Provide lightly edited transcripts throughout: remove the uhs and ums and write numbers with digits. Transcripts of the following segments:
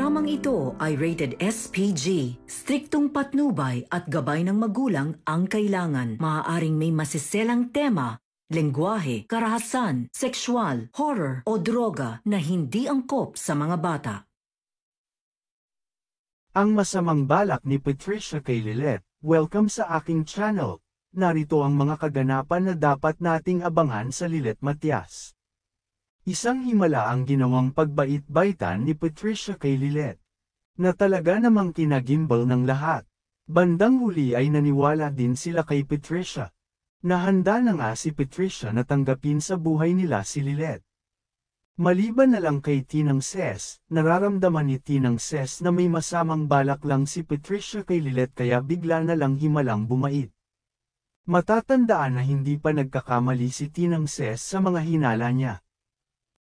Dramang ito ay rated SPG. Striktong patnubay at gabay ng magulang ang kailangan. Maaaring may masiselang tema, lengguwahe, karahasan, sexual, horror o droga na hindi angkop sa mga bata. Ang masamang balak ni Patricia kay Lilith. Welcome sa aking channel. Narito ang mga kaganapan na dapat nating abangan sa Lilith Matias. Isang himala ang ginawang pagbait-baitan ni Patricia kay Lilith, na talaga namang kinagimbal ng lahat. Bandang huli ay naniwala din sila kay Patricia, na handa na nga si Patricia na tanggapin sa buhay nila si Lilith. Maliban na lang kay Tinang Ses, nararamdaman ni Tinang Ses na may masamang balak lang si Patricia kay Lilith kaya bigla na lang himalang bumait. Matatandaan na hindi pa nagkakamali si Tinang Ses sa mga hinala niya.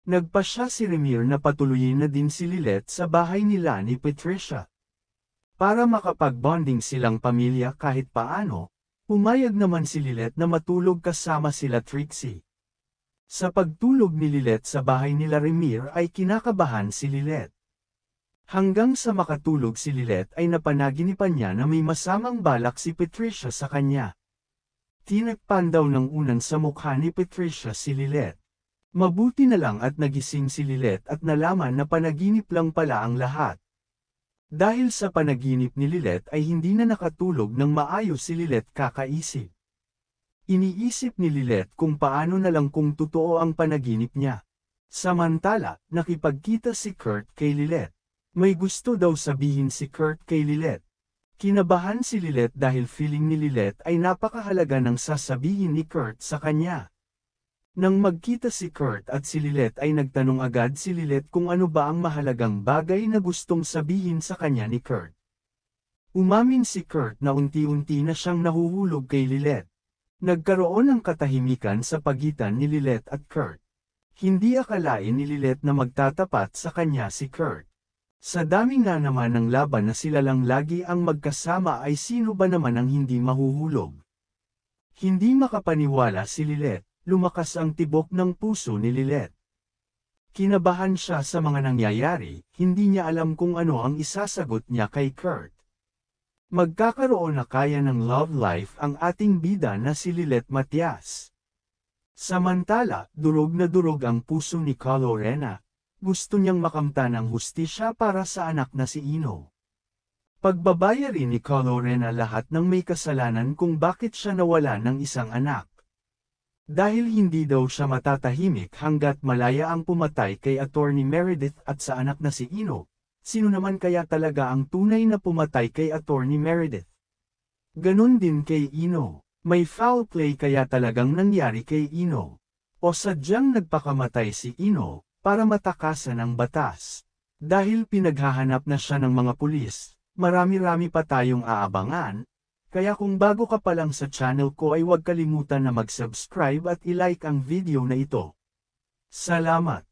Nagpasya si Remir na patuloyin na din si Lilith sa bahay nila ni Patricia. Para makapag-bonding silang pamilya kahit paano, pumayag naman si Lilith na matulog kasama sila Trixie. Sa pagtulog ni Lilith sa bahay nila Remir ay kinakabahan si Lilith. Hanggang sa makatulog si Lilith ay napanaginipan niya na may masamang balak si Patricia sa kanya. Tinakpan daw ng unan sa mukha ni Patricia si Lilith. Mabuti na lang at nagising si Lilith at nalaman na panaginip lang pala ang lahat. Dahil sa panaginip ni Lilith ay hindi na nakatulog ng maayos si Lilith kakaisip. Iniisip ni Lilith kung paano na lang kung totoo ang panaginip niya. Samantala, nakipagkita si Kurt kay Lilith. May gusto daw sabihin si Kurt kay Lilith. Kinabahan si Lilith dahil feeling ni Lilith ay napakahalaga ng sasabihin ni Kurt sa kanya. Nang magkita si Kurt at si Lilith ay nagtanong agad si Lilith kung ano ba ang mahalagang bagay na gustong sabihin sa kanya ni Kurt. Umamin si Kurt na unti-unti na siyang nahuhulog kay Lilith. Nagkaroon ng katahimikan sa pagitan ni Lilith at Kurt. Hindi akalain ni Lilith na magtatapat sa kanya si Kurt. Sa dami nga naman ng laban na sila lang lagi ang magkasama ay sino ba naman ang hindi mahuhulog? Hindi makapaniwala si Lilith. Lumakas ang tibok ng puso ni Lilith. Kinabahan siya sa mga nangyayari, hindi niya alam kung ano ang isasagot niya kay Kurt. Magkakaroon na kaya ng love life ang ating bida na si Lilith Matias. Samantala, durog na durog ang puso ni Lorena. Gusto niyang makamtan ang hustisya para sa anak na si Ino. Pagbabayarin ni Lorena lahat ng may kasalanan kung bakit siya nawala ng isang anak. Dahil hindi daw siya matatahimik hanggat malaya ang pumatay kay Attorney Meredith at sa anak na si Ino, sino naman kaya talaga ang tunay na pumatay kay Attorney Meredith? Ganon din kay Ino, may foul play kaya talagang nangyari kay Ino. O sadyang nagpakamatay si Ino, para matakasan ang batas. Dahil pinaghahanap na siya ng mga pulis, marami-rami pa tayong aabangan. Kaya kung bago ka pa lang sa channel ko ay huwag kalimutan na mag-subscribe at i-like ang video na ito. Salamat!